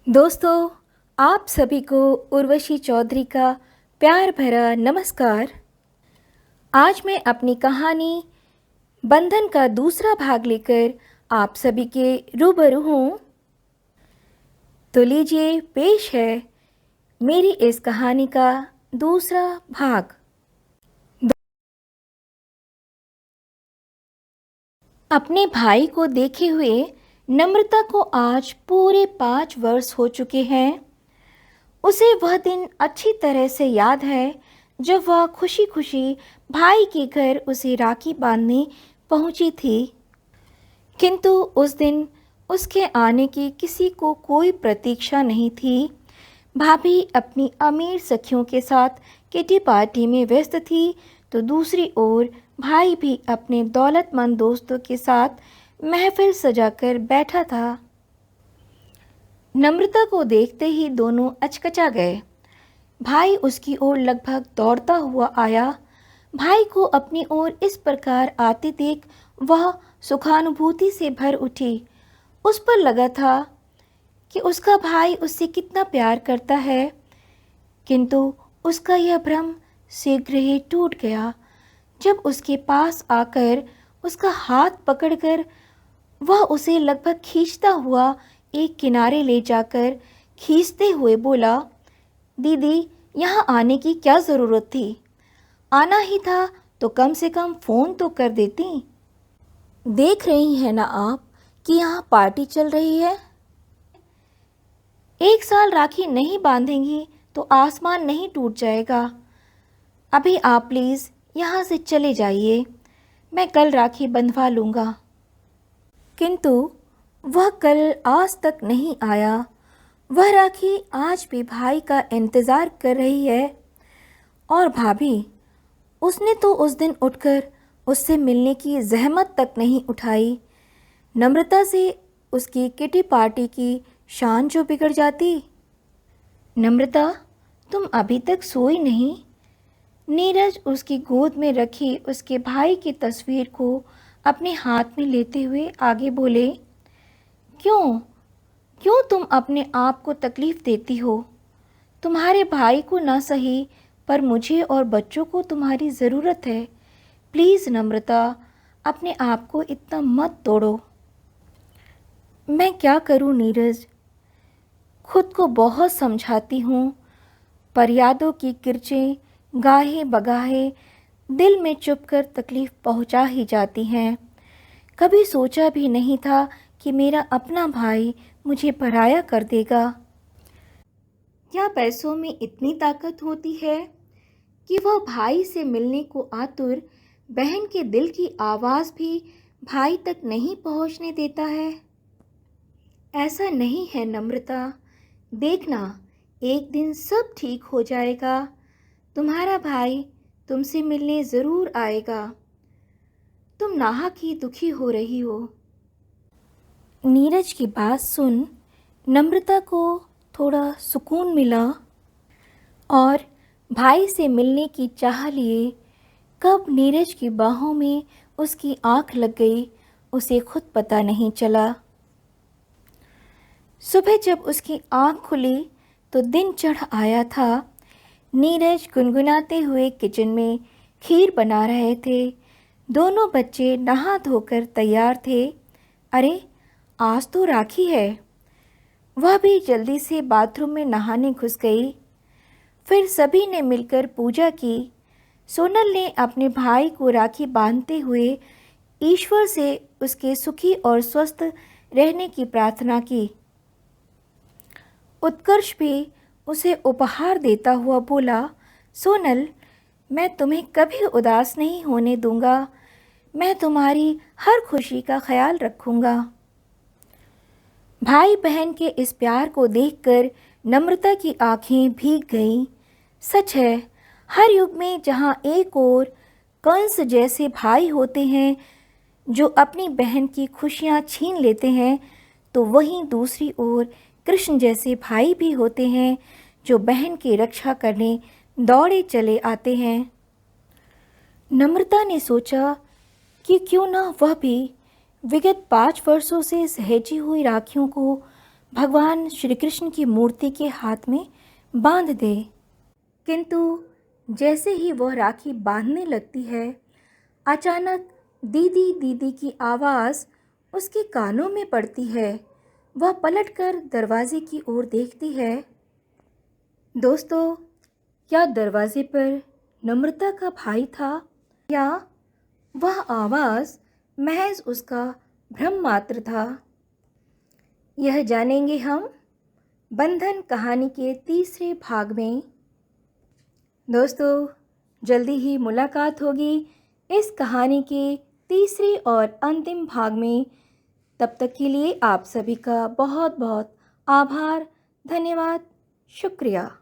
दोस्तों, आप सभी को उर्वशी चौधरी का प्यार भरा नमस्कार। आज मैं अपनी कहानी बंधन का दूसरा भाग लेकर आप सभी के रूबरू हूँ। तो लीजिए, पेश है मेरी इस कहानी का दूसरा भाग। अपने भाई को देखे हुए नम्रता को आज पूरे 5 वर्ष हो चुके हैं। उसे वह दिन अच्छी तरह से याद है जब वह खुशी खुशी भाई के घर उसे राखी बांधने पहुंची थी। किंतु उस दिन उसके आने की किसी को कोई प्रतीक्षा नहीं थी। भाभी अपनी अमीर सखियों के साथ किटी पार्टी में व्यस्त थी, तो दूसरी ओर भाई भी अपने दौलतमंद दोस्तों के साथ महफिल सजाकर बैठा था। नम्रता को देखते ही दोनों अचकचा गए। भाई उसकी ओर लगभग दौड़ता हुआ आया। भाई को अपनी ओर इस प्रकार आते देख वह सुखानुभूति से भर उठी। उस पर लगा था कि उसका भाई उससे कितना प्यार करता है, किंतु उसका यह भ्रम शीघ्र ही टूट गया जब उसके पास आकर उसका हाथ पकड़कर वह उसे लगभग खींचता हुआ एक किनारे ले जाकर खींचते हुए बोला, दीदी, यहाँ आने की क्या ज़रूरत थी? आना ही था तो कम से कम फ़ोन तो कर देती। देख रही हैं ना आप कि यहाँ पार्टी चल रही है। एक साल राखी नहीं बांधेंगी तो आसमान नहीं टूट जाएगा। अभी आप प्लीज़ यहाँ से चले जाइए, मैं कल राखी बंधवा लूँगा। किंतु वह कल आज तक नहीं आया। वह राखी आज भी भाई का इंतज़ार कर रही है। और भाभी, उसने तो उस दिन उठकर उससे मिलने की जहमत तक नहीं उठाई। नम्रता से उसकी किटी पार्टी की शान जो बिगड़ जाती। नम्रता, तुम अभी तक सोई नहीं? नीरज उसकी गोद में रखी उसके भाई की तस्वीर को अपने हाथ में लेते हुए आगे बोले, क्यों क्यों तुम अपने आप को तकलीफ़ देती हो? तुम्हारे भाई को ना सही, पर मुझे और बच्चों को तुम्हारी ज़रूरत है। प्लीज़ नम्रता, अपने आप को इतना मत तोड़ो। मैं क्या करूं नीरज? खुद को बहुत समझाती हूँ, पर यादों की किरचें गाहे बगाहे दिल में चुभकर तकलीफ़ पहुँचा ही जाती हैं। कभी सोचा भी नहीं था कि मेरा अपना भाई मुझे पराया कर देगा। क्या पैसों में इतनी ताकत होती है कि वह भाई से मिलने को आतुर बहन के दिल की आवाज़ भी भाई तक नहीं पहुंचने देता है? ऐसा नहीं है नम्रता, देखना, एक दिन सब ठीक हो जाएगा। तुम्हारा भाई तुमसे मिलने ज़रूर आएगा। तुम नाहक ही दुखी हो रही हो। नीरज की बात सुन नम्रता को थोड़ा सुकून मिला और भाई से मिलने की चाह लिए कब नीरज की बाहों में उसकी आंख लग गई, उसे खुद पता नहीं चला। सुबह जब उसकी आंख खुली तो दिन चढ़ आया था। नीरज गुनगुनाते हुए किचन में खीर बना रहे थे। दोनों बच्चे नहा धोकर तैयार थे। अरे, आज तो राखी है। वह भी जल्दी से बाथरूम में नहाने घुस गई। फिर सभी ने मिलकर पूजा की। सोनल ने अपने भाई को राखी बांधते हुए ईश्वर से उसके सुखी और स्वस्थ रहने की प्रार्थना की। उत्कर्ष भी उसे उपहार देता हुआ बोला, सोनल, मैं तुम्हें कभी उदास नहीं होने दूंगा। मैं तुम्हारी हर खुशी का ख्याल रखूंगा। भाई बहन के इस प्यार को देखकर नम्रता की आंखें भीग गईं। सच है, हर युग में जहाँ एक ओर कंस जैसे भाई होते हैं जो अपनी बहन की खुशियाँ छीन लेते हैं, तो वहीं दूसरी ओर कृष्ण जैसे भाई भी होते हैं जो बहन की रक्षा करने दौड़े चले आते हैं। नम्रता ने सोचा कि क्यों ना वह भी विगत 5 वर्षों से सहेजी हुई राखियों को भगवान श्री कृष्ण की मूर्ति के हाथ में बांध दे। किंतु जैसे ही वह राखी बांधने लगती है, अचानक दीदी दीदी की आवाज़ उसके कानों में पड़ती है। वह पलटकर दरवाजे की ओर देखती है। दोस्तों, क्या दरवाजे पर नम्रता का भाई था, या वह आवाज़ महज उसका भ्रम मात्र था? यह जानेंगे हम बंधन कहानी के तीसरे भाग में। दोस्तों, जल्दी ही मुलाकात होगी इस कहानी के तीसरे और अंतिम भाग में। तब तक के लिए आप सभी का बहुत बहुत आभार, धन्यवाद, शुक्रिया।